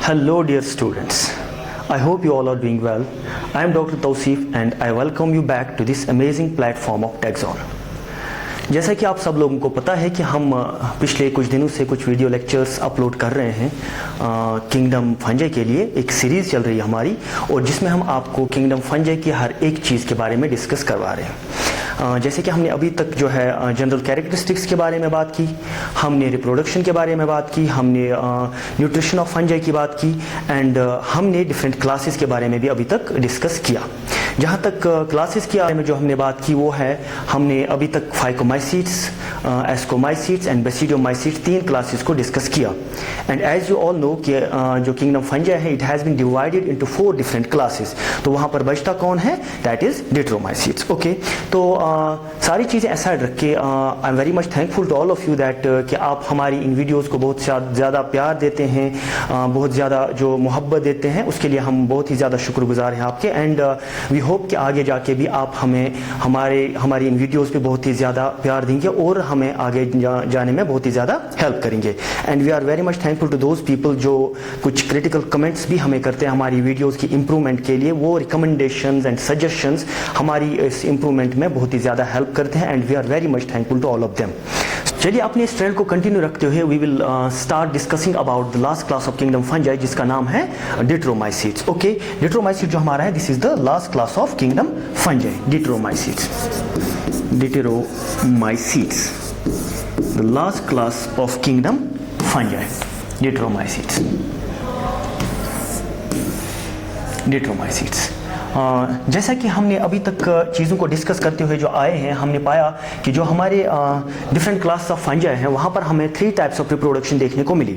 Hello dear students, I hope you all are doing well. I am Dr. Tausif and I welcome you back to this amazing platform of TechZone. जैसा कि आप सब लोगों को पता है कि हम पिछले कुछ दिनों से कुछ वीडियो लेक्चर्स अपलोड कर रहे हैं किंगडम फंजाई के लिए। एक सीरीज़ चल रही है हमारी और जिसमें हम आपको किंगडम फंजाई की हर एक चीज़ के बारे में डिस्कस करवा रहे हैं। जैसे कि हमने अभी तक जो है जनरल कैरेक्टरिस्टिक्स के बारे में बात की, हमने रिप्रोडक्शन के बारे में बात की, हमने न्यूट्रिशन ऑफ फंजाई की बात की एंड हमने डिफरेंट क्लासेस के बारे में भी अभी तक डिस्कस किया। जहाँ तक क्लासेस के बारे में जो हमने बात की वो है, हमने अभी तक phycomycetes, ascomycetes and basidiomycetes 3 classes को डिस्कस किया। And as you all know कि जो किंगडम फंजाई है it has been divided into 4 different classes. तो वहाँ पर बचता कौन है? That is डिट्रोमाइसीट्स। ओके, तो सारी चीज़ें असाइड रख के I am very much thankful to all of you that कि आप हमारी इन वीडियोज़ को बहुत ज़्यादा प्यार देते हैं, बहुत ज़्यादा जो मोहब्बत देते हैं, उसके लिए हम बहुत ही ज़्यादा शुक्रगुजार हैं आपके। एंड वी होप कि आगे जाके भी आप हमें हमारी इन वीडियोज़ पे बहुत ही ज़्यादा प्यार देंगे और हमें आगे जाने में बहुत ही ज़्यादा हेल्प करेंगे। And we are very much thankful to those people जो कुछ क्रिटिकल कमेंट्स भी हमें करते हैं हमारी वीडियोज़ की इम्प्रूवमेंट के लिए। वो रिकमेंडेशंस एंड सजेशंस हमारी इस इम्प्रूवमेंट में बहुत ही ज़्यादा हेल्प करते हैं and we are very much thankful to all of them. चलिए अपने इस ट्रेंड को कंटिन्यू रखते हुए we will start discussing about the last class of kingdom fungi जिसका नाम है डिट्रोमाइसीट्स। ओके, डिट्रोमाइसीट जो हमारा है this is the last class of kingdom fungi, deuteromycetes. Deuteromycetes, the last class of kingdom fungi, deuteromycetes. Deuteromycetes जैसा कि हमने अभी तक चीज़ों को डिस्कस करते हुए जो आए हैं, हमने पाया कि जो हमारे डिफरेंट क्लास ऑफ फंजाई हैं वहाँ पर हमें 3 टाइप्स ऑफ रिप्रोडक्शन देखने को मिली।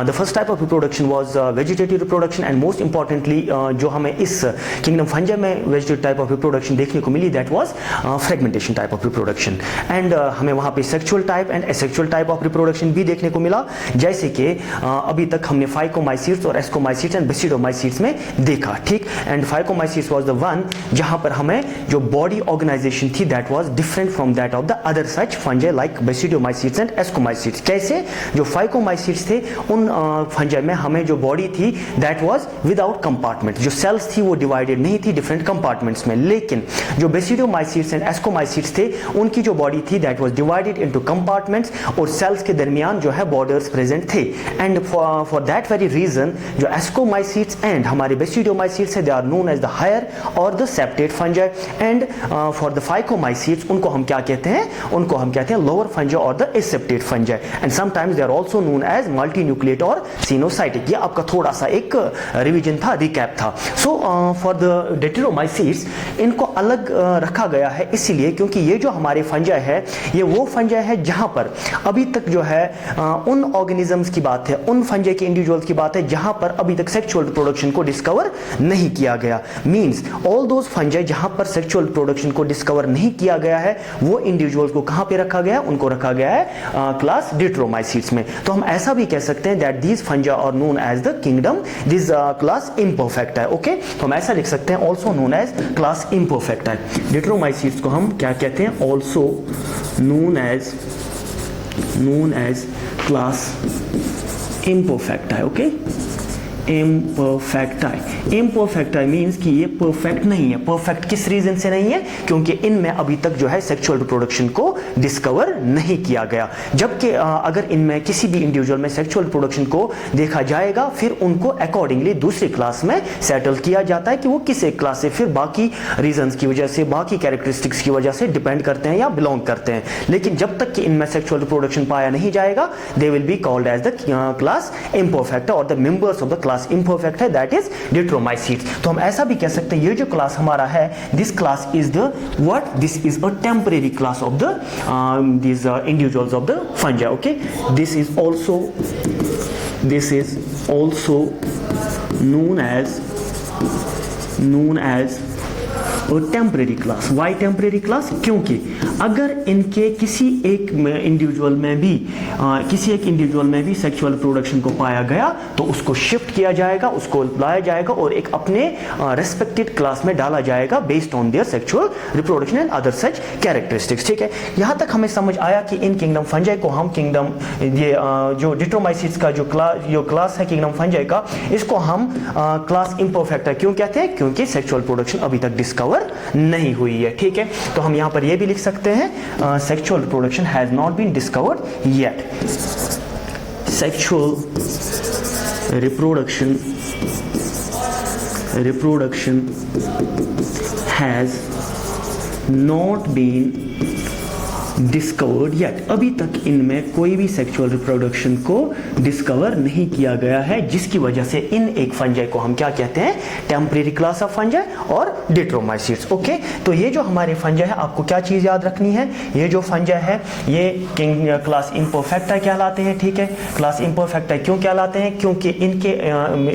The first type of reproduction was vegetative reproduction and most importantly जो हमें इस किंगडम फंजाई में वेजिटेटिव टाइप ऑफ रिप्रोडक्शन देखने को मिली that was fragmentation type of reproduction. And हमें वहाँ पे sexual type and asexual type of reproduction भी देखने को मिला, जैसे कि अभी तक हमने फाइकोमाइसीट्स और एस्कोमाइसीट्स एंड बेसिडोमाइसीट्स में देखा। ठीक, and phycomycetes was the one जहां पर हमें जो बॉडी ऑर्गेनाइजेशन थी that was different from that of the other such fungi like basidiomycetes and ascomycetes। कैसे? जो फाइकोमाइसीट्स थे उन फंजाई में हमें जो बॉडी थी that was without compartment, जो सेल्स थी वो डिवाइडेड नहीं थी डिफरेंट कंपार्टमेंट्स में। लेकिन जो बेसिडियोमाइसीट्स एंड एस्कोमाइसीट्स थे उनकी जो बॉडी थी that was divided into compartments और सेल्स के दरमियान जो है बॉर्डर्स प्रेजेंट थे। And for that very reason जो एस्कोमाइसीट्स एंड हमारे बेसिडियोमाइसीट्स है they are known as the higher or the septate fungi and for the phycomycetes उनको हम क्या कहते हैं? उनको हम कहते हैं lower fungi or the aseptate fungi and sometimes they are also known as multinucleate or coenocytic. ये आपका थोड़ा सा एक रिवीजन था, रिकैप था। सो फॉर द डिट्रोमाइसीट्स इनको अलग रखा गया है इसीलिए क्योंकि ये जो हमारे फंजाई है ये वो फंजाई है जहां पर अभी तक जो है उन ऑर्गेनिजम्स की बात है, उन फंजाई के इंडिविजुअल्स की बात है जहां पर अभी तक सेक्सुअल रिप्रोडक्शन को डिस्कवर नहीं किया गया। मींस ऑल दोज फंजाई जहां पर सेक्सुअल रिप्रोडक्शन को डिस्कवर नहीं किया गया है वो इंडिविजुअल्स को कहां पे रखा गया है? उनको रखा गया है क्लास डिट्रोमाइसीट्स में। तो हम ऐसा भी कह सकते हैं that these fungi are known as the kingdom this class imperfecta. Okay, तो हम ऐसा लिख सकते हैं also known as class imperfecta. Deuteromycetes को हम क्या कहते हैं? Also known as class imperfecta. Okay, imperfecti. Imperfecti means कि ये परफेक्ट नहीं है। परफेक्ट किस रीजन से नहीं है? क्योंकि इनमें अभी तक जो है सेक्सुअल रिप्रोडक्शन को डिस्कवर नहीं किया गया। जबकि अगर इनमें किसी भी इंडिविजुअल में सेक्सुअल रिप्रोडक्शन को देखा जाएगा फिर उनको अकॉर्डिंगली दूसरी क्लास में सेटल किया जाता है कि वो किस एक क्लास से फिर बाकी रीजंस की वजह से, बाकी कैरेक्टरिस्टिक्स की वजह से डिपेंड करते हैं या बिलोंग करते हैं। लेकिन जब तक कि इनमें सेक्सुअल रिप्रोडक्शन पाया नहीं जाएगा they will be called as the class imperfecta or the members of the class imperfect है दैट इज डिट्रोमाइसीट्स। तो हम ऐसा भी कह सकते हैं ये जो क्लास हमारा है this class is the what? This is a temporary class of the these individuals of the fungi. Okay, this is known as और temporary class. Why temporary class? क्योंकि अगर इनके किसी एक इंडिविजुअल में भी सेक्सुअल रिप्रोडक्शन को पाया गया तो उसको शिफ्ट किया जाएगा, उसको लाया जाएगा और एक अपने रेस्पेक्टेड क्लास में डाला जाएगा based on their sexual reproduction and other such characteristics. ठीक है, यहां तक हमें समझ आया कि इन किंगडम फंजाई को हम किंगडम ये जो डिट्रोमाइसिट्स का जो क्लास है किंगडम फंजाई का, इसको हम क्लास इम्परफेक्टा क्यों कहते हैं? क्योंकि सेक्सुअल प्रोडक्शन अभी तक डिस्कवर नहीं हुई है। ठीक है, तो हम यहां पर यह भी लिख सकते हैं sexual reproduction has not been discovered yet. Sexual reproduction has not been discovered yet. अभी तक इनमें कोई भी सेक्सुअल रिप्रोडक्शन को डिस्कवर नहीं किया गया है, जिसकी वजह से इन एक फंजाई को हम क्या कहते हैं? टेम्परेरी क्लास ऑफ फंजाई और डिट्रोमाइसिट्स। ओके, तो ये जो हमारे फंजाई है, आपको क्या चीज याद रखनी है? ये जो फंजाई है ये क्लास इम्परफेक्टा कहलाते हैं। ठीक है, क्लास इम्परफेक्टा क्यों कहलाते हैं? क्योंकि इनके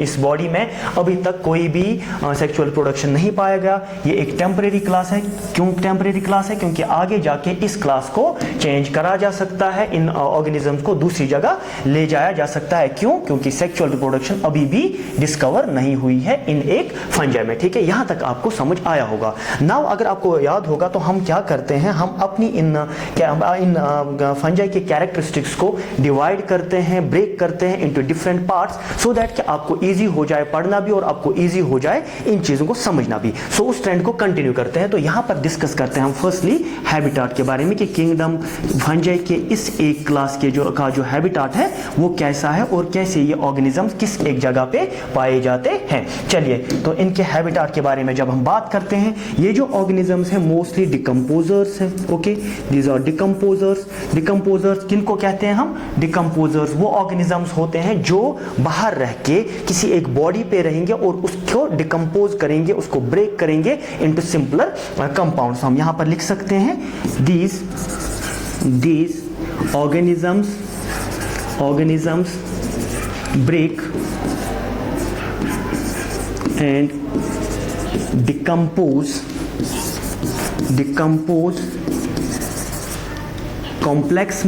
इस बॉडी में अभी तक कोई भी सेक्सुअल रिप्रोडक्शन नहीं पाया गया। ये एक टेम्परेरी क्लास है। क्यों टेम्परेरी क्लास है? क्योंकि आगे जाके इस क्लास को चेंज करा जा सकता है, इन ऑर्गेनिजम्स को दूसरी जगह ले जाया जा सकता है। क्यों? क्योंकि सेक्सुअल रिप्रोडक्शन अभी भी डिस्कवर नहीं हुई है इन एक फंजाई में। ठीक है, यहां तक आपको समझ आया होगा। नाउ अगर आपको याद होगा तो हम क्या करते हैं, हम अपनी इन फंजाई के कैरेक्टरिस्टिक्स को डिवाइड करते हैं, ब्रेक करते हैं into different parts, so that कि आपको इजी हो जाए पढ़ना भी और आपको इजी हो जाए इन चीजों को समझना भी। सो उस ट्रेंड को कंटिन्यू करते हैं। तो यहां पर डिस्कस करते हैं हम फर्स्टली हैबिटाट के बारे में कि किंगडम फंजाई के इस एक क्लास के जो हैबिटाट है वो कैसा है और कैसे ये ऑर्गेनिजम्स किस एक जगह पे पाए जाते हैं। चलिए, तो इनके हैबिटाट के बारे में जब हम बात करते हैं, ये जो ऑर्गेनिजम्स हैं मोस्टली डिकम्पोजर्स हैं। Okay, these are decomposers. Decomposers किनको कहते हैं हम? डिकम्पोजर्स वो ऑर्गेनिजम्स होते हैं जो बाहर रह के किसी एक बॉडी पे रहेंगे और उसको डिकम्पोज करेंगे, उसको ब्रेक करेंगे इनटू सिंपलर कंपाउंड्स। हम यहां पर लिख सकते हैं these organisms break and decompose complex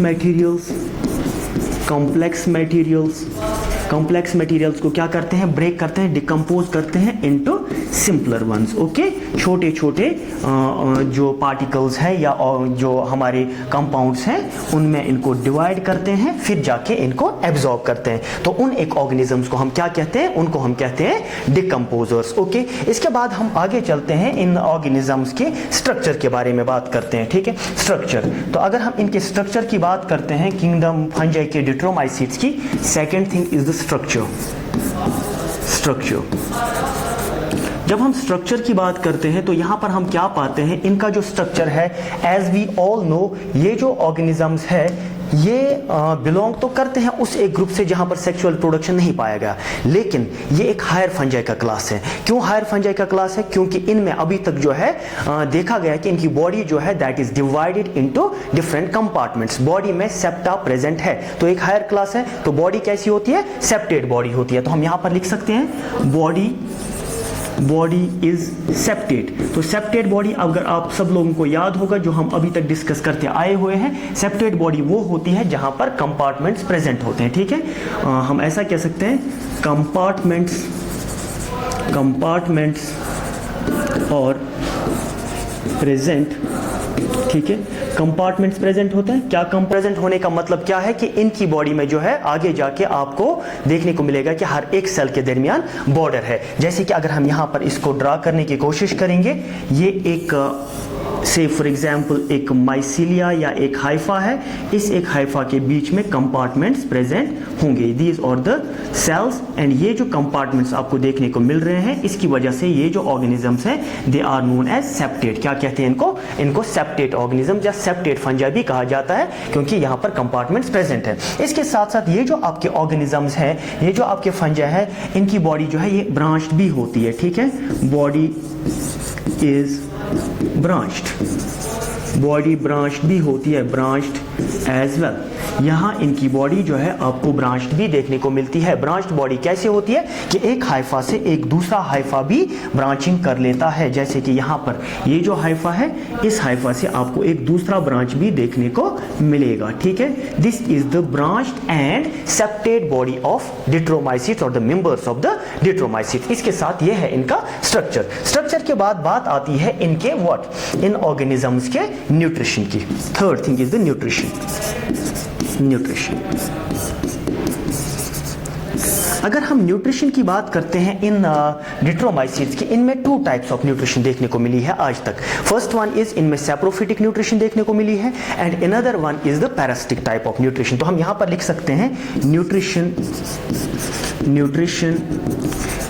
materials को क्या करते हैं? ब्रेक करते हैं, डिकम्पोज करते हैं इनटू सिंपलर वंस। ओके, छोटे छोटे जो पार्टिकल्स हैं या जो हमारे कंपाउंड्स हैं उनमें इनको डिवाइड करते हैं, फिर जाके इनको एब्जॉर्ब करते हैं। तो उन एक ऑर्गेनिजम्स को हम क्या कहते हैं? उनको हम कहते हैं डिकम्पोजर्स। ओके, इसके बाद हम आगे चलते हैं, इन ऑर्गेनिजम्स के स्ट्रक्चर के बारे में बात करते हैं। ठीक है, स्ट्रक्चर। तो अगर हम इनके स्ट्रक्चर की बात करते हैं किंगडम फंजाई के डिट्रोमाइसिट्स की, second thing is the structure. जब हम स्ट्रक्चर की बात करते हैं तो यहां पर हम क्या पाते हैं? इनका जो स्ट्रक्चर है, एज वी ऑल नो, ये जो ऑर्गेनिजम्स है ये बिलोंग तो करते हैं उस एक ग्रुप से जहां पर सेक्सुअल प्रोडक्शन नहीं पाया गया, लेकिन ये एक हायर फंजाई का क्लास है। क्यों हायर फंजाई का क्लास है? क्योंकि इनमें अभी तक जो है देखा गया कि इनकी बॉडी जो है that is divided into different compartments. Body में सेप्टा प्रेजेंट है, तो एक हायर क्लास है। तो बॉडी कैसी होती है? सेप्टेड बॉडी होती है। तो हम यहां पर लिख सकते हैं बॉडी इज सेप्टेड। तो सेप्टेड बॉडी, अगर आप सब लोगों को याद होगा जो हम अभी तक डिस्कस करते आए हुए हैं, सेप्टेड बॉडी वो होती है जहां पर कंपार्टमेंट्स प्रेजेंट होते हैं। ठीक है, हम ऐसा कह सकते हैं कंपार्टमेंट्स और प्रेजेंट। ठीक है, कंपार्टमेंट्स प्रेजेंट होते हैं। क्या प्रेजेंट होने का मतलब क्या है? कि इनकी बॉडी में जो है आगे जाके आपको देखने को मिलेगा कि हर एक सेल के दरमियान बॉर्डर है। जैसे कि अगर हम यहां पर इसको ड्रा करने की कोशिश करेंगे, ये एक से फॉर एग्जाम्पल एक माइसीलिया या एक हाइफा है, इस एक हाइफा के बीच में कंपार्टमेंट्स प्रेजेंट होंगे। दीज और द सेल्स, एंड ये जो कंपार्टमेंट्स आपको देखने को मिल रहे हैं, इसकी वजह से ये जो ऑर्गेनिजम्स हैं they are known as septate. क्या कहते हैं इनको सेप्टेड ऑर्गेनिज्म या सेप्टेड फंजाई भी कहा जाता है, क्योंकि यहाँ पर कंपार्टमेंट्स प्रेजेंट है। इसके साथ साथ ये जो आपके ऑर्गेनिजम्स हैं, ये जो आपके फंजाई है, इनकी बॉडी जो है ये ब्रांच्ड भी होती है। ठीक है, body is branched, body branched भी होती है, ब्रांच्ड एज वेल। यहाँ इनकी बॉडी जो है आपको ब्रांच्ड भी देखने को मिलती है। ब्रांच्ड बॉडी कैसे होती है कि एक हाइफा से एक दूसरा हाइफा भी ब्रांचिंग कर लेता है, जैसे कि यहाँ पर ये जो हाइफा है, इस हाइफा से आपको एक दूसरा ब्रांच भी देखने को मिलेगा, ठीक है। This is the branched and septate body of deuteromycetes or the members of the deuteromycetes. इसके साथ ये है इनका स्ट्रक्चर। स्ट्रक्चर के बाद बात आती है इनके व्हाट, इन ऑर्गेनिजम्स के न्यूट्रिशन की। Third thing is the nutrition. अगर हम न्यूट्रिशन की बात करते हैं इन डिट्रोमाइसीट्स की, इनमें टू टाइप्स ऑफ न्यूट्रिशन देखने को मिली है आज तक। फर्स्ट वन इज इनमें सैप्रोफिटिक न्यूट्रिशन देखने को मिली है and another one is the parasitic type of nutrition. तो हम यहां पर लिख सकते हैं nutrition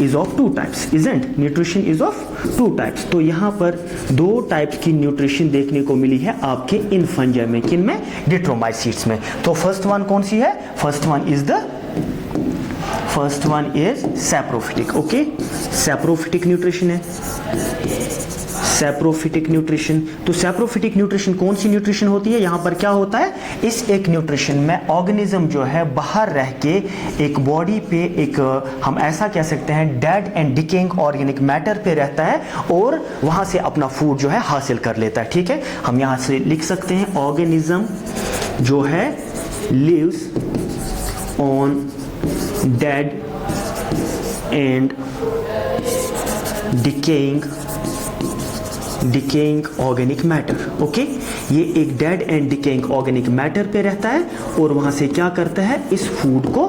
is of two types, isn't nutrition is of two types. तो यहां पर दो टाइप्स की न्यूट्रिशन देखने को मिली है आपके इन फंजाई में, किन में, डिट्रोमाइसीट्स में। तो फर्स्ट वन कौन सी है, first one is saprophytic. Okay, saprophytic nutrition है, सैप्रोफिटिक न्यूट्रिशन। तो सैप्रोफिटिक न्यूट्रिशन कौन सी न्यूट्रिशन होती है, यहां पर क्या होता है, इस एक न्यूट्रिशन में ऑर्गेनिज्म जो है बाहर रह के एक बॉडी पे एक हम ऐसा कह सकते हैं dead and decaying organic matter पे रहता है और वहां से अपना फूड जो है हासिल कर लेता है, ठीक है। हम यहां से लिख सकते हैं ऑर्गेनिज्म जो है lives on dead and decaying organic matter। Okay, ये एक dead and decaying organic matter पे रहता है और वहां से क्या करता है, इस फूड को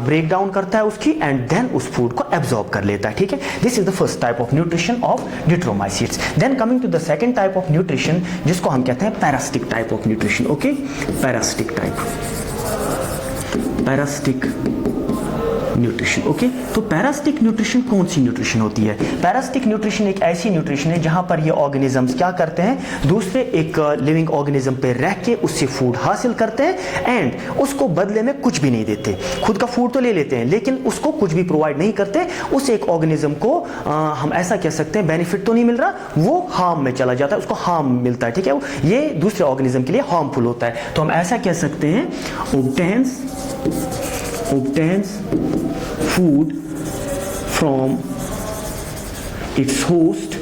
ब्रेक डाउन करता है उसकी एंड देन उस फूड को एब्जॉर्ब कर लेता है, ठीक है। This is the first type of nutrition of deuteromycetes. Then coming to the second type of nutrition जिसको हम कहते हैं parasitic type of nutrition. Okay, parasitic nutrition. Okay, तो पैरासिटिक न्यूट्रिशन कौन सी न्यूट्रिशन होती है, पैरासिटिक न्यूट्रिशन एक ऐसी न्यूट्रिशन है जहां पर ये ऑर्गेनिजम्स क्या करते हैं, दूसरे एक लिविंग ऑर्गेनिज्म पे रह के उससे फूड हासिल करते हैं एंड उसको बदले में कुछ भी नहीं देते। खुद का फूड तो ले लेते हैं लेकिन उसको कुछ भी प्रोवाइड नहीं करते। उस एक ऑर्गेनिज्म को हम ऐसा कह सकते हैं बेनिफिट तो नहीं मिल रहा, वो हार्म में चला जाता है, उसको हार्म मिलता है, ठीक है। ये दूसरे ऑर्गेनिज्म के लिए हार्मफुल होता है। तो हम ऐसा कह सकते हैं obtains food from its host।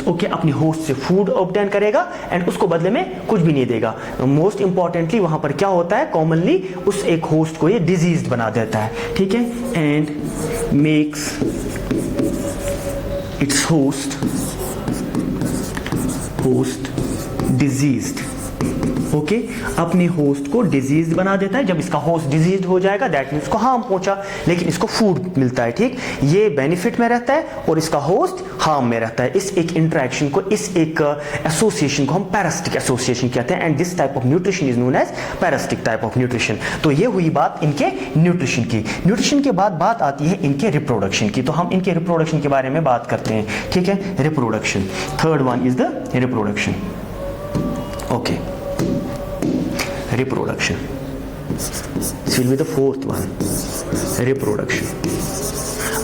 Okay, अपनी होस्ट से फूड ऑब्टेन करेगा एंड उसको बदले में कुछ भी नहीं देगा। मोस्ट इंपॉर्टेंटली वहां पर क्या होता है, कॉमनली उस एक होस्ट को ये डिजीज बना देता है, ठीक है, and makes it's host diseased. Okay, अपने होस्ट को डिजीज बना देता है। जब इसका होस्ट डिजीज हो जाएगा दैट मींस उसको हार्म पहुंचा लेकिन इसको फूड मिलता है, ठीक। ये बेनिफिट में रहता है और इसका होस्ट हार्म में रहता है। इस एक इंटरेक्शन को, इस एक एसोसिएशन को हम पैरासिटिक एसोसिएशन कहते हैं and this type of nutrition is known as parasitic type of nutrition. तो ये हुई बात इनके न्यूट्रिशन की। न्यूट्रिशन के बाद बात आती है इनके रिप्रोडक्शन की। तो हम इनके रिप्रोडक्शन के बारे में बात करते हैं, ठीक है। Reproduction, third one is the reproduction. Okay, reproduction. This will be the fourth one, reproduction.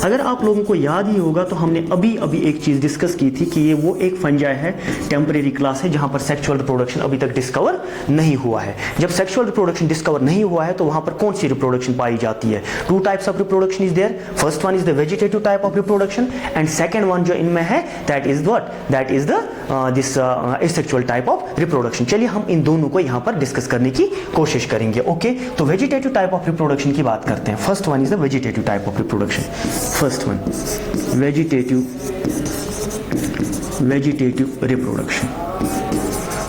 अगर आप लोगों को याद ही होगा तो हमने अभी एक चीज डिस्कस की थी कि ये वो एक फंजाई है, टेम्परेरी क्लास है, जहां पर सेक्सुअल रिप्रोडक्शन अभी तक डिस्कवर नहीं हुआ है। जब सेक्सुअल रिप्रोडक्शन डिस्कवर नहीं हुआ है तो वहां पर कौन सी रिप्रोडक्शन पाई जाती है, two types of reproduction is there. First one is the vegetative type of reproduction and second one जो इनमें है that is what, that is the this asexual type of reproduction. चलिए हम इन दोनों को यहां पर डिस्कस करने की कोशिश करेंगे। ओके, तो वेजिटेटिव टाइप ऑफ रिप्रोडक्शन की बात करते हैं। First one is the vegetative type of reproduction. First one, vegetative reproduction.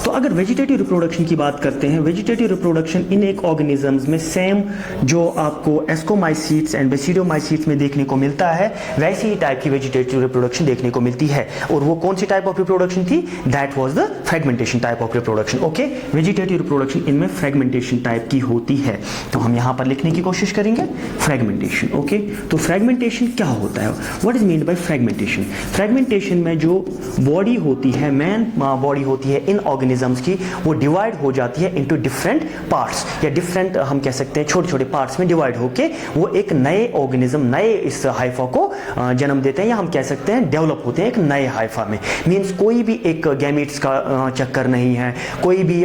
तो अगर वेजिटेटिव रिप्रोडक्शन की बात करते हैं, वेजिटेटिव रिप्रोडक्शन इन एक ऑर्गेनिजम्स में सेम जो आपको एस्कोमाइसीट्स एंड बेसिडोमाइसीट्स में देखने को मिलता है वैसी ही टाइप की वेजिटेटिव रिप्रोडक्शन देखने को मिलती है। और वो कौन सी टाइप ऑफ रिप्रोडक्शन थी, that was the fragmentation type of reproduction. Okay, vegetative reproduction इनमें फ्रेगमेंटेशन टाइप की होती है। तो हम यहां पर लिखने की कोशिश करेंगे फ्रेगमेंटेशन। ओके, तो फ्रेगमेंटेशन क्या होता है, what is mean by fragmentation. Fragmentation में जो बॉडी होती है, मेन बॉडी होती है इन ऑर्गेनिज्म ऑर्गेनिजम्स की वो डिवाइड हो जाती है इनटू डिफरेंट पार्ट्स, या डिफरेंट हम कह सकते हैं छोटे छोटे पार्ट्स में डिवाइड होके वो एक नए ऑर्गेनिज्म, नए इस हाइफा को जन्म देते हैं, या हम कह सकते हैं डेवलप होते हैं एक नए हाइफा में। मींस कोई भी एक गैमीट्स का चक्कर नहीं है, कोई भी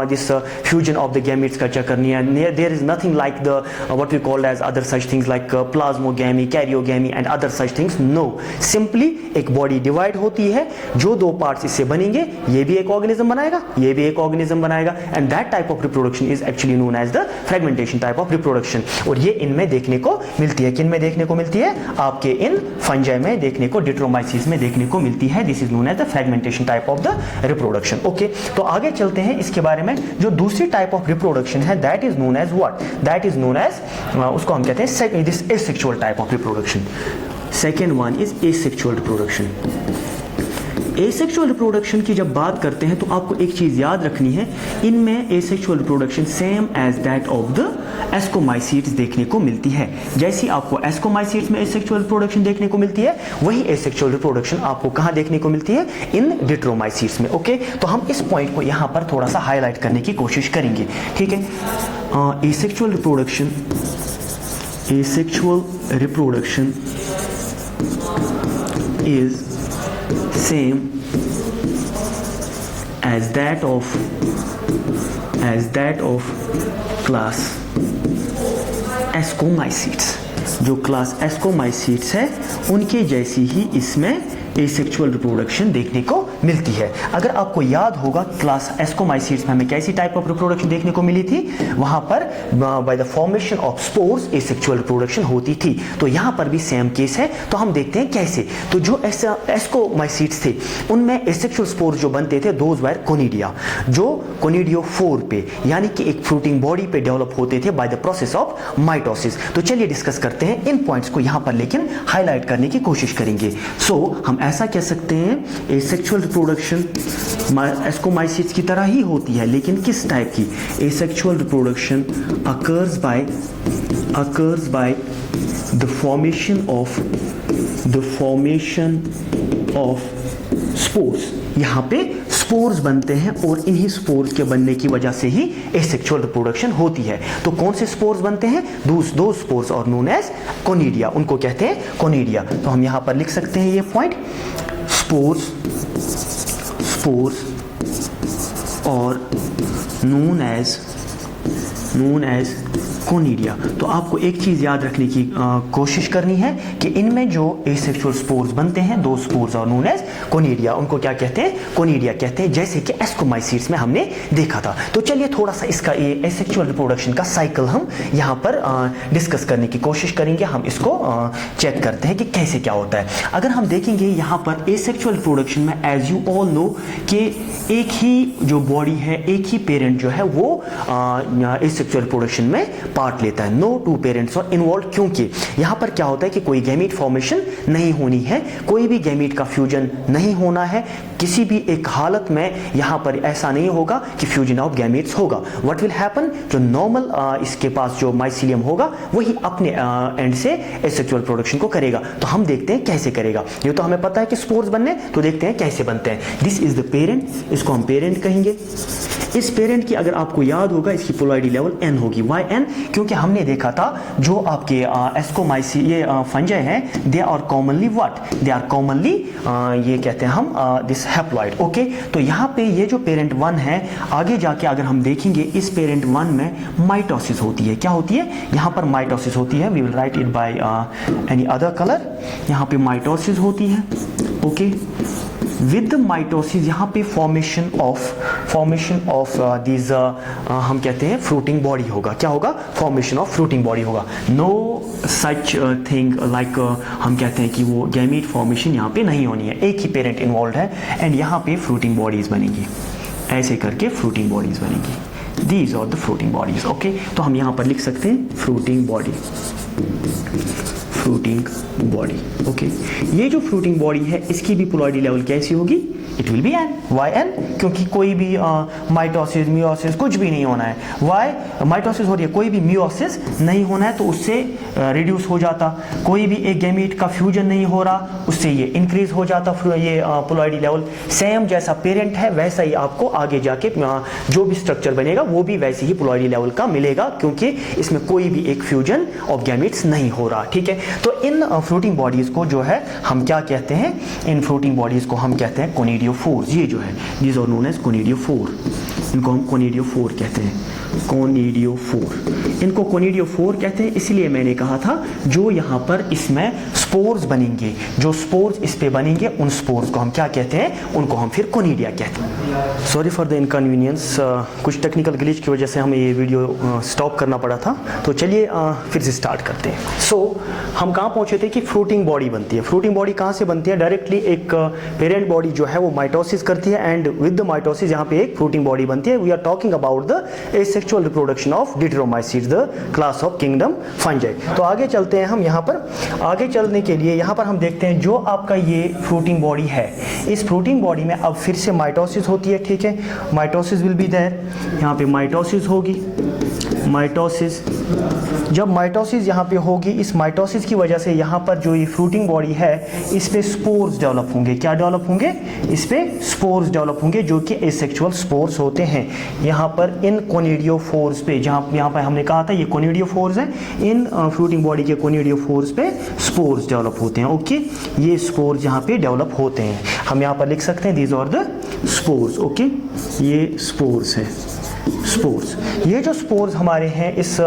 this fusion of the gametes का चक्कर नहीं है। There is nothing like the what we called as other such things like plasmogamy, karyogamy and other such things. No, simply एक बॉडी डिवाइड होती है, जो दो पार्ट्स इससे बनेंगे, ये भी एक ऑर्गेनिज्म बनाएगा, ये भी एक ऑर्गेनिज्म बनाएगा, and that type of reproduction is actually known as the fragmentation type of reproduction. और ये इनमें देखने को मिलती है, किन में देखने को मिलती है? आपके इन फंजाई में देखने को, डिट्रोमाइसिस में देखने को मिलती है। This is known as the fragmentation type of the reproduction. Okay, तो आगे चलते हैं इसके बारे में। जो दूसरी टाइप ऑफ रिप्रोडक्शन है that is known as what? That is known as, उसको हम कहते हैं this asexual type of reproduction. Second one is asexual reproduction. Asexual reproduction की जब बात करते हैं तो आपको एक चीज याद रखनी है, इनमें asexual reproduction same as that of the ascomycetes देखने को मिलती है। जैसी आपको एस्कोमाइसीट्स में एसेक्सुअल रिप्रोडक्शन देखने को मिलती है, वही एसेक्सुअल रिप्रोडक्शन आपको कहां देखने को मिलती है? इन डिट्रोमाइसीट्स में। ओके, तो हम इस पॉइंट को यहां पर थोड़ा सा हाईलाइट करने की कोशिश करेंगे, ठीक है। Asexual reproduction, asexual reproduction is same as that of class Ascomycetes। जो क्लास एस्कोमाइसीट्स है उनके जैसी ही इसमें एसेक्सुअल रिप्रोडक्शन देखने को मिलती है। अगर आपको याद होगा क्लास एस्कोमाइसीट्स में हमें कैसी टाइप ऑफ रिप्रोडक्शन देखने को मिली थी? वहां पर by the formation of spores asexual reproduction होती थी। तो यहां पर भी सेम केस है। तो हम देखते हैं कैसे। तो जो एस्कोमाइसीट्स थे उनमें एसेक्सुअल स्पोर्स जो बनते थे दोज वर कोनिडिया, जो कोनिडियोफोर पे यानी कि एक फ्रूटिंग बॉडी पे डेवलप होते थे by the process of mitosis. तो चलिए डिस्कस करते हैं इन पॉइंट्स को यहां पर, लेकिन हाईलाइट करने की कोशिश करेंगे। सो हम ऐसा कह सकते हैं एसेक्सुअल रिप्रोडक्शन एस्कोमाइसीट्स की तरह ही होती है, लेकिन किस टाइप की? Asexual reproduction occurs by the formation of spores. यहाँ पे स्पोर्स बनते हैं और इन्हीं स्पोर्स के बनने की वजह से ही एसेक्सुअल रिप्रोडक्शन होती है। तो कौन से स्पोर्स बनते हैं? दो स्पोर्स और नोन एज कोनिडिया, उनको कहते हैं कोनिडिया। तो हम यहाँ पर लिख सकते हैं ये पॉइंट, स्पोर्स और नोन एज कोनिडिया। तो आपको एक चीज याद रखने की कोशिश करनी है कि इनमें जो एसेक्सुअल स्पोर्स बनते हैं, दो स्पोर्स और नोन एज कोनिडिया, उनको क्या कहते हैं? कोनिडिया कहते हैं, जैसे कि एस्कोमाइसीट्स में हमने देखा था। तो चलिए थोड़ा सा इसका ये एसेक्सुअल रिप्रोडक्शन का साइकिल हम यहाँ पर डिस्कस करने की कोशिश करेंगे। हम इसको चेक करते हैं कि कैसे क्या होता है। अगर हम देखेंगे यहाँ पर एसेक्सुअल रिप्रोडक्शन में, एज यू ऑल नो कि एक ही जो बॉडी है, एक ही पेरेंट जो है वो एसेक्सुअल रिप्रोडक्शन में पार्ट लेता है। No two parents are involve, क्योंकि यहां पर क्या होता है कि कोई गैमीट फॉर्मेशन नहीं होनी है, कोई भी गैमीट का फ्यूजन नहीं होना है। किसी भी एक हालत में यहां पर ऐसा नहीं होगा कि फ्यूजन ऑफ गैमीट्स होगा। What will happen? जो नॉर्मल इसके पास जो माइसीलियम होगा वही अपने एंड से एसेक्सुअल प्रोडक्शन को करेगा। तो हम देखते हैं कैसे करेगा। ये तो हमें पता है कि स्पोर्स बनने, तो देखते हैं कैसे बनते हैं। दिस इज द पेरेंट, इसको हम पेरेंट कहेंगे। इस पेरेंट की अगर आपको याद होगा इसकी पोलैरिटी लेवल n होगी। Why n? क्योंकि हमने देखा था जो आपके एस्कोमाइसी ये फंजाई हैं, they are commonly what? They are commonly ये कहते हैं हम दिस हैप्लॉइड। ओके, तो यहाँ पे ये जो पेरेंट 1 है, आगे जाके अगर हम देखेंगे इस पेरेंट 1 में माइटोसिस होती है। क्या होती है? यहाँ पर माइटोसिस होती है। We will write it by any other colour. यहाँ पे माइटोसिस होती है। ओके, विद माइटोसिस यहाँ पे फॉर्मेशन ऑफ दीज हम कहते हैं फ्रूटिंग बॉडी होगा। क्या होगा? फॉर्मेशन ऑफ फ्रूटिंग बॉडी होगा। नो सच थिंग लाइक हम कहते हैं कि वो गैमीट फॉर्मेशन यहाँ पे नहीं होनी है। एक ही पेरेंट इन्वॉल्व है एंड यहाँ पे फ्रूटिंग बॉडीज बनेंगी। ऐसे करके फ्रूटिंग बॉडीज बनेंगी। These are the fruiting bodies. Okay, तो हम यहाँ पर लिख सकते हैं फ्रूटिंग बॉडी। ओके, ये जो फ्रूटिंग बॉडी है इसकी भी पोलैरिटी लेवल कैसी होगी? It will be n. Why n? क्योंकि कोई भी माइटोसिस मियोसिस कुछ भी नहीं होना है। वाई? माइटोसिस हो रही है, कोई भी मियोसिस नहीं होना है तो उससे रिड्यूस हो जाता। कोई भी एक गैमीट का फ्यूजन नहीं हो रहा, उससे ये इंक्रीज हो जाता ये प्लॉइडी लेवल। सेम जैसा पेरेंट है वैसा ही आपको आगे जाके जो भी स्ट्रक्चर बनेगा वो भी वैसे ही प्लॉइडी लेवल का मिलेगा, क्योंकि इसमें कोई भी एक फ्यूजन ऑफ गैमीट्स नहीं हो रहा। ठीक है, तो इन फ्रूटिंग बॉडीज को जो है हम क्या कहते हैं? इन फ्रूटिंग बॉडीज को हम कहते हैं कोनिडियोफोर्स। ये जो है these are known as conidiophore, इनको हम कोनिडियोफोर कहते हैं। कोनिडियोफोर, इनको कोनिडियोफोर कहते हैं इसलिए मैंने कहा था जो यहाँ पर इसमें स्पोर्स बनेंगे, जो स्पोर्स इस पे बनेंगे उन स्पोर्स को हम क्या कहते हैं? उनको हम फिर कोनिडिया कहते हैं। सॉरी फॉर द इनकन्वीनियंस, कुछ टेक्निकल ग्लिच की वजह से हमें ये वीडियो स्टॉप करना पड़ा था। तो चलिए फिर से स्टार्ट करते हैं। सो हम कहाँ पहुँचे थे कि फ्रूटिंग बॉडी बनती है। फ्रूटिंग बॉडी कहाँ से बनती है? डायरेक्टली एक पेरेंट बॉडी जो है वो माइटोसिस करती है एंड विद द माइटोसिस यहाँ पे एक फ्रूटिंग बॉडी बनती है। We are talking about the asexual reproduction of deuteromycetes, the class of kingdom fungi. तो आगे चलते हैं हम यहाँ पर। आगे चलने के लिए यहाँ पर हम देखते हैं जो आपका ये फ्रूटिंग बॉडी है, इस फ्रूटिंग बॉडी में अब फिर से माइटोसिस होती है। ठीक है, माइटोसिस विल बी देयर, यहाँ पे माइटोसिस होगी। माइटोसिस, जब माइटोसिस यहाँ पे होगी, इस माइटोसिस की वजह से यहाँ पर जो ये फ्रूटिंग बॉडी है इस पे स्पोर्स डेवलप होंगे। क्या डेवलप होंगे? इस पे स्पोर्स डेवलप होंगे जो कि एसेक्सुअल स्पोर्स होते हैं। यहाँ पर इन कोनिडियोफोर्स पे, जहाँ यहाँ पर हमने कहा था ये कोनिडियोफोर्स है, इन फ्रूटिंग बॉडी के कोनिडियोफोर्स पे स्पोर्स डेवलप होते हैं। ओके, ये स्पोर्स यहाँ पे डेवलप होते हैं। हम यहाँ पर लिख सकते हैं these are the spores. Okay, ये स्पोर्स है, स्पोर्स। ये जो स्पोर्स हमारे हैं इस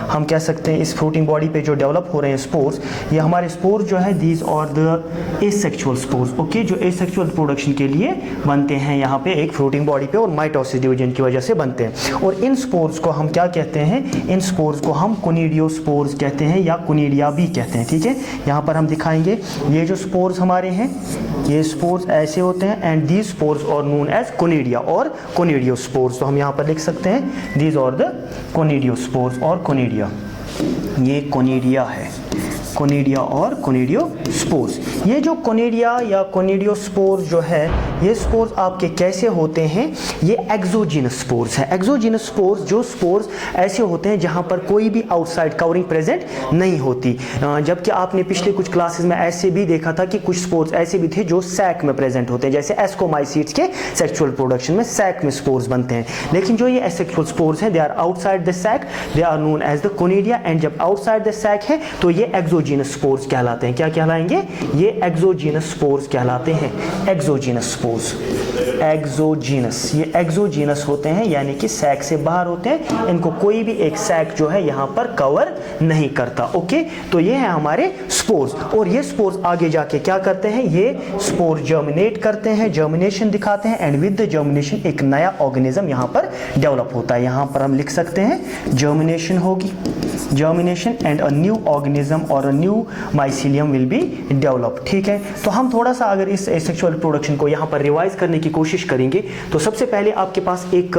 हम कह सकते हैं इस फ्रूटिंग बॉडी पे जो डेवलप हो रहे हैं स्पोर्स, ये हमारे स्पोर्स जो है दीज और द एसेक्सुअल स्पोर्स। ओके, जो एसेक्सुअल प्रोडक्शन के लिए बनते हैं यहाँ पे एक फ्रूटिंग बॉडी पे और माइटोसिस डिवीजन की वजह से बनते हैं। और इन स्पोर्स को हम क्या कहते हैं? इन स्पोर्स को हम कोनिडियोस्पोर्स कहते हैं या कोनिडिया भी कहते हैं। ठीक है, यहाँ पर हम दिखाएंगे ये जो स्पोर्स हमारे हैं, ये स्पोर्स ऐसे होते हैं and these spores are known as conidia और कोनिडियोस्पोर्स। तो हम यहाँ पर लिख सकते हैं दीज आर द कोनिडियोस्पोर्स और कोनिडिया। ये कोनिडिया है, कोनिडिया और कोनिडियोस्पोर्स। ये जो कोनिडिया या कोनिडियोस्पोर्स जो है ये स्पोर्स आपके कैसे होते हैं? ये एक्सोजीनस स्पोर्स है। एक्सोजीनस स्पोर्स, जो स्पोर्स ऐसे होते हैं जहां पर कोई भी आउटसाइड कवरिंग प्रेजेंट नहीं होती। जबकि आपने पिछले कुछ क्लासेस में ऐसे भी देखा था कि कुछ स्पोर्स ऐसे भी थे जो सैक में प्रेजेंट होते हैं, जैसे एस्कोमाइसीट्स के सेक्सुअल प्रोडक्शन में सैक में स्पोर्स बनते हैं। लेकिन जो ये एसेक्सुअल स्पोर्स हैं they are outside the sac, they are known as the conidia. And जब आउटसाइड द सैक है तो ये एक्सोजीनस स्पोर्स कहलाते हैं। क्या कहलाएंगे? ये एक्सोजीनस स्पोर्स कहलाते हैं। एक्सोजीनस स्पोर्स, एक्सोजीनस, ये एक्सोजीनस होते हैं यानी कि सैक से बाहर होते हैं। इनको कोई भी एक सैक जो है यहाँ पर कवर नहीं करता। ओके, तो ये है हमारे स्पोर्स। और ये स्पोर्स आगे जाके क्या करते हैं? ये स्पोर जर्मिनेट करते हैं, जर्मिनेशन दिखाते हैं एंड विद द जर्मिनेशन एक नया ऑर्गेनिज्म यहाँ पर डेवलप होता है। यहाँ पर हम लिख सकते हैं जर्मिनेशन होगी, germination and a new organism or a new mycelium will be develop. ठीक है, तो हम थोड़ा सा अगर इस सेक्सुअल प्रोडक्शन को यहाँ पर रिवाइज करने की कोशिश करेंगे तो सबसे पहले आपके पास एक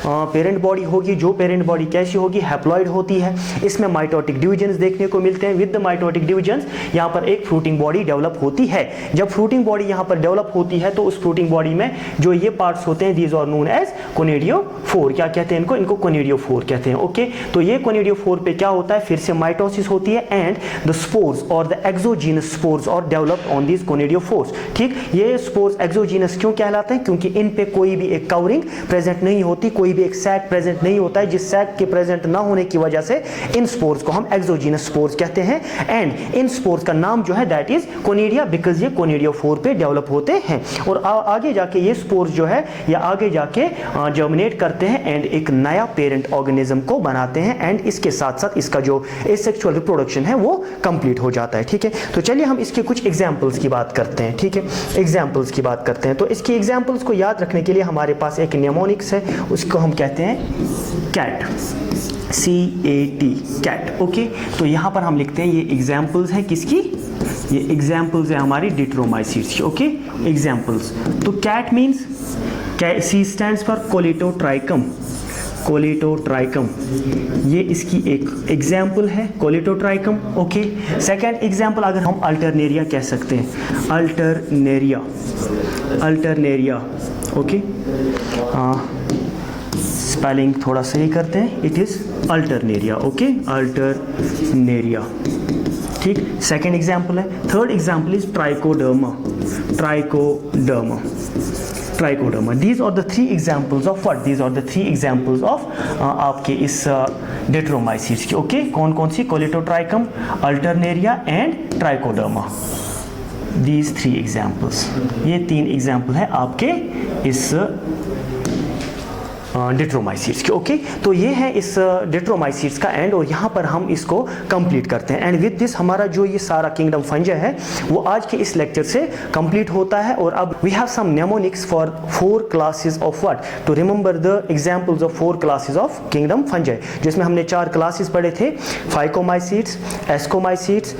पेरेंट बॉडी होगी। जो पेरेंट बॉडी कैसी होगी? हैप्लॉइड होती है। इसमें माइटोटिक डिवीजन्स देखने को मिलते हैं। विद द माइटोटिक डिवीजन्स यहाँ पर एक फ्रूटिंग बॉडी डेवलप होती है। जब फ्रूटिंग बॉडी यहाँ पर डेवलप होती है तो उस फ्रूटिंग बॉडी में जो ये पार्ट्स होते हैं these are known as conidiophore. क्या कहते हैं इनको? इनको कोनिडियोफोर कहते हैं। ओके, तो ये कोनिडियोफोर पे क्या होता है? फिर से माइटोसिस होती है एंड द स्पोर्स और द एक्सोजीनस स्पोर्स और डेवलप्ड ऑन दीज कोनिडियोफोर्स। ठीक, ये स्पोर्स एक्सोजीनस क्यों कहलाते हैं? क्योंकि इन पे कोई भी एक कवरिंग प्रेजेंट नहीं होती, कोई भी एक सैक प्रेजेंट नहीं होता है, जिस सैक के प्रेजेंट ना होने की वजह से इन स्पोर्स को हम एक्सोजीनस स्पोर्स कहते हैं। एंड इन स्पोर्स का नाम जो है दैट इज कोनिडिया, बिकॉज ये कोनिडियोफोर पे डेवलप होते हैं। और आगे जाके ये स्पोर्स जो है या आगे जाके जर्मिनेट करते हैं एंड एक नया पेरेंट ऑर्गेनिज्म को बनाते हैं एंड इसके साथ साथ इसका जो एसेक्सुअल रिप्रोडक्शन है वो कंप्लीट हो जाता है। ठीक है, तो चलिए हम इसके कुछ एग्जांपल्स की बात करते हैं। ठीक है, एग्जांपल्स की बात करते हैं। तो इसकी एग्जांपल्स को याद रखने के लिए हमारे पास एक निमोनिक्स है, उसको हम कहते हैं कैट, CAT, कैट। ओके, तो यहाँ पर हम लिखते हैं ये एग्जांपल्स है किसकी? ये एग्जांपल्स है हमारी डिट्रोमाइसीट्स की। Okay, examples. तो cat means C stands for colletotrichum, colletotrichum, ये इसकी एक एग्जाम्पल है कोलेटोट्राइकम। ओके, सेकेंड एग्जाम्पल अगर हम अल्टरनेरिया कह सकते हैं, अल्टरनेरिया, अल्टरनेरिया। ओके, स्पेलिंग थोड़ा सही करते हैं, it is alternaria. Okay, alternaria, ठीक, सेकेंड एग्जाम्पल है। Third example is trichoderma, trichoderma, trichoderma. These are the three examples of what, these are the three examples of आपके इस डेट्रोमाइसीट्स की। Okay, कौन कौन सी, colletotrichum, alternaria and trichoderma, these three examples, ये तीन एग्जाम्पल है आपके इस डेट्रोमाइसीट्स के। ओके, तो ये है इस डेट्रोमाइसीट्स का एंड, और यहाँ पर हम इसको कंप्लीट करते हैं। एंड विद दिस हमारा जो ये सारा किंगडम फंजाई है वो आज के इस लेक्चर से कंप्लीट होता है। और अब we have some mnemonics for 4 classes of what, to remember the examples of 4 classes of kingdom fungi, जिसमें हमने 4 क्लासेस पढ़े थे, phycomycetes, ascomycetes,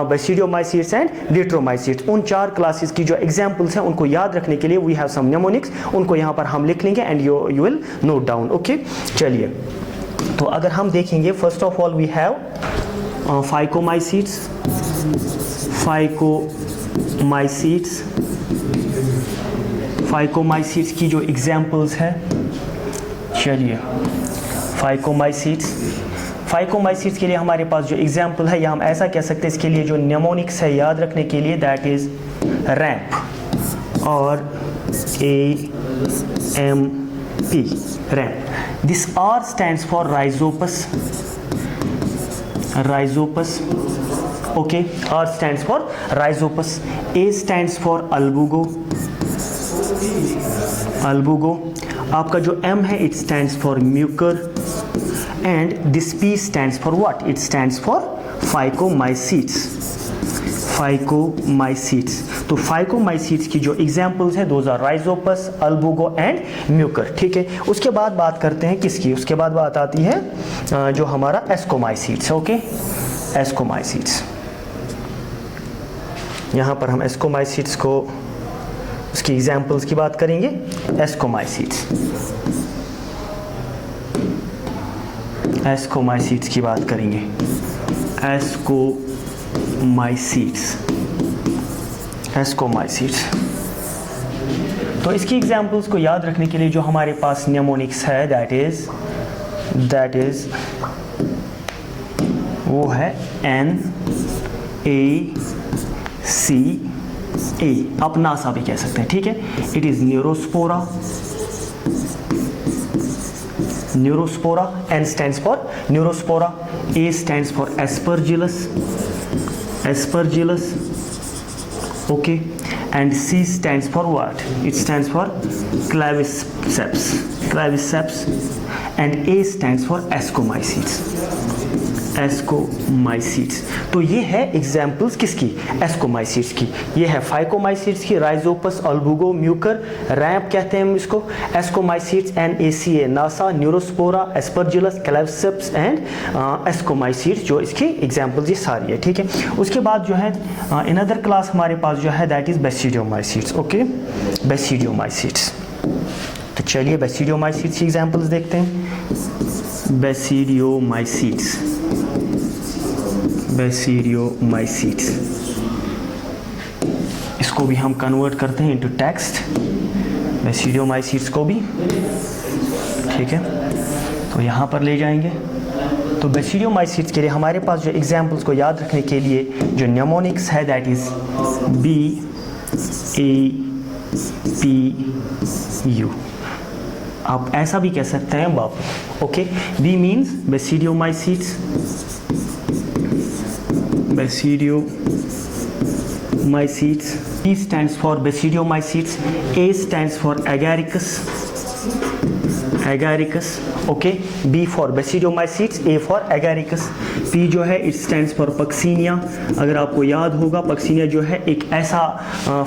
basidiomycetes and deuteromycetes. उन 4 क्लासेस की जो एग्जांपल्स हैं उनको याद रखने के लिए वी हैव सम नेमोनिक्स, उनको यहाँ पर हम लिख लेंगे and you will note down. Okay, चलिए, तो अगर हम देखेंगे, first of all we have phycomycetes, phycomycetes, phycomycetes की जो एग्जांपल्स है, चलिए, फाइकोमाइसीट्स, फाइकोमाइसीट्स के लिए हमारे पास जो एग्जांपल है, या हम ऐसा कह सकते हैं इसके लिए जो नेमोनिक्स है याद रखने के लिए, दैट इज रैंप और AMP, ramp. This R stands for rhizopus, rhizopus. Okay, R stands for rhizopus. A stands for albugo, albugo. आपका जो M है, it stands for mucor, and this P stands for what? It stands for phycomycetes, phycomycetes. तो phycomycetes की जो examples हैं, those are rhizopus, albugo and mucor. ठीक है, उसके बाद बात करते हैं किसकी, उसके बाद बात आती है जो हमारा एस्कोमाइसीट्स। ओके, एस्कोमाइसीट्स, यहाँ पर हम एस्कोमाइसीट्स को, उसकी एग्जांपल्स की बात करेंगे। एस्कोमाइसीट्स, एस्कोमाइसीट्स की बात करेंगे, एस्कोमाइसीट्स, एस्कोमाइसीट्स। तो इसकी एग्जांपल्स को याद रखने के लिए जो हमारे पास नेमोनिक्स है, दैट इज वो है NaCA, आप नासा भी कह सकते हैं। ठीक है, it is Neurospora, Neurospora, N stands for Neurospora, A stands for aspergillus, aspergillus, okay, and C stands for what? It stands for claviceps, claviceps, and A stands for ascomycetes, ascomycetes. तो ये है examples किसकी, ascomycetes की। ये है phycomycetes की, Rhizopus, Albugo, Mucor, ramp कहते हैं हम इसको, ascomycetes, NaCA, NASA, Neurospora, Aspergillus, Claviceps and ascomycetes, जो इसकी एग्जाम्पल्स ये सारी है। ठीक है, उसके बाद जो है इन अदर क्लास हमारे पास जो है दैट इज बेसिडियोमाइसीट्स। ओके, बेसिडियोमाइसीट्स। तो चलिए बेसिडियोमाइसीट्स की एग्जाम्पल्स देखते हैं। बेसिडियोमाइसीट्स, बेसिडियोमाइसीट्स, इसको भी हम कन्वर्ट करते हैं इनटू टेक्स्ट, बेसिडियोमाइसीट्स को भी। ठीक है, तो यहाँ पर ले जाएंगे। तो बेसिडियोमाइसीट्स के लिए हमारे पास जो एग्जाम्पल्स को याद रखने के लिए जो नेमोनिक्स है, दैट इज BAPU, आप ऐसा भी कह सकते हैं बापू। Okay, B means basidiomycetes, basidiomycetes, E stands for basidiomycetes, A stands for agaricus, agaricus, okay, B for basidiomycetes, A for agaricus, P जो है इट स्टैंड्स फॉर पक्सीनिया। अगर आपको याद होगा, पक्सीनिया जो है एक ऐसा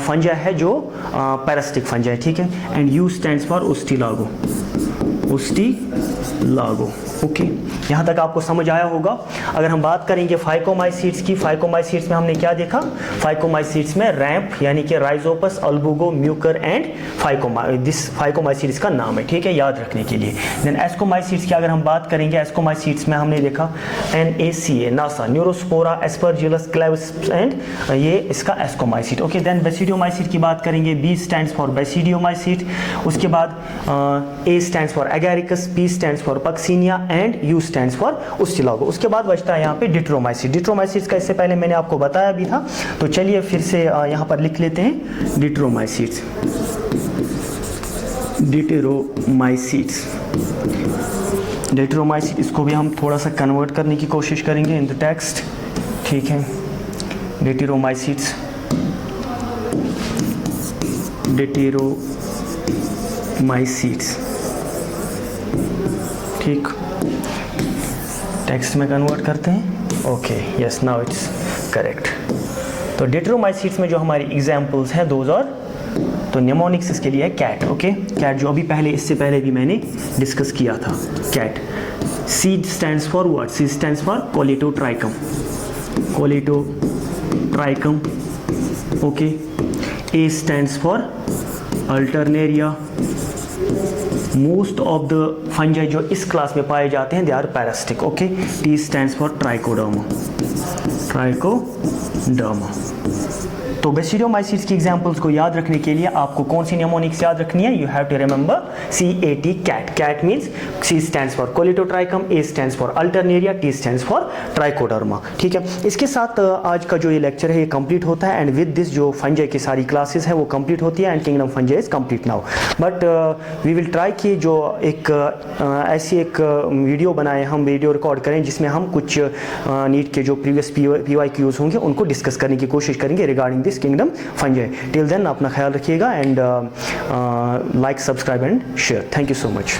फंजा है जो पैरासिटिक फंजा है। ठीक है, and U stands for Ustilago, Ustilago. Okay, यहाँ तक आपको समझ आया होगा। अगर हम बात करेंगे फाइकोमाइसीट्स की, फाइकोमाइसीट्स में हमने क्या देखा, फाइकोमाइसीट्स में रैंप यानी कि Rhizopus, Albugo, Mucor and this phycomycetes का नाम है, ठीक है, याद रखने के लिए। देन एस्कोमाइसीट्स की अगर हम बात करेंगे, एस्कोमाइसीट्स में हमने देखा NACA, NASA, Neurospora, Aspergillus, Clavis and ये इसका एस्कोमाइसीट। ओके, देन बेसिडियोमाइसीट की बात करेंगे, B स्टैंड्स फॉर बेसिडियोमाइसीट। उसके बाद A stands for Agaricus, P stands for Puccinia and U stands for Ustilago. उसके बाद बचता है यहाँ पे डिट्रोमाइसीट। डिट्रोमाइसीट्स का इससे पहले मैंने आपको बताया भी था, तो चलिए फिर से यहाँ पर लिख लेते हैं डिट्रोमाइसीट्स। डिट्रोमाइसीट्स, डिट्रोमाइसीट, इसको भी हम थोड़ा सा कन्वर्ट करने की कोशिश करेंगे इन द टेक्स्ट, ठीक है। डिट्रोमाइसीट्स, डिट्रोमाइसीट्स, ठीक, टेक्स्ट में कन्वर्ट करते हैं। Okay, yes, now it's correct. तो डिट्रोमाइसीट्स में जो हमारी एग्जांपल्स हैं दोज आर, तो निमोनिक्स इसके लिए है कैट। ओके, कैट जो अभी पहले, इससे पहले भी मैंने डिस्कस किया था, cat. C stands for what, C stands for colletotrichum, colletotrichum. Okay, A stands for alternaria. Most of the fungi जो इस क्लास में पाए जाते हैं they are parasitic. Okay, T stands for trichoderma, trichoderma. तो बेसिडियोमाइसीट्स की एग्जांपल्स को याद रखने के लिए आपको कौन सी निमोनिक्स याद रखनी है, you have to remember CAT, cat. Cat means C stands for colletotrichum, A stands for alternaria, T stands for trichoderma, ठीक है। इसके साथ आज का जो ये लेक्चर है ये कंप्लीट होता है, एंड विद दिस जो फंजाई की सारी क्लासेस है वो कंप्लीट होती है, and kingdom fungi is complete now. But we will try कि जो एक ऐसी एक वीडियो बनाए, हम वीडियो रिकॉर्ड करें जिसमें हम कुछ नीट के जो प्रीवियस PYQs होंगे उनको डिस्कस करने की कोशिश करेंगे regarding this kingdom fungi. Till then अपना ख्याल रखिएगा, and like, subscribe and share. Thank you so much.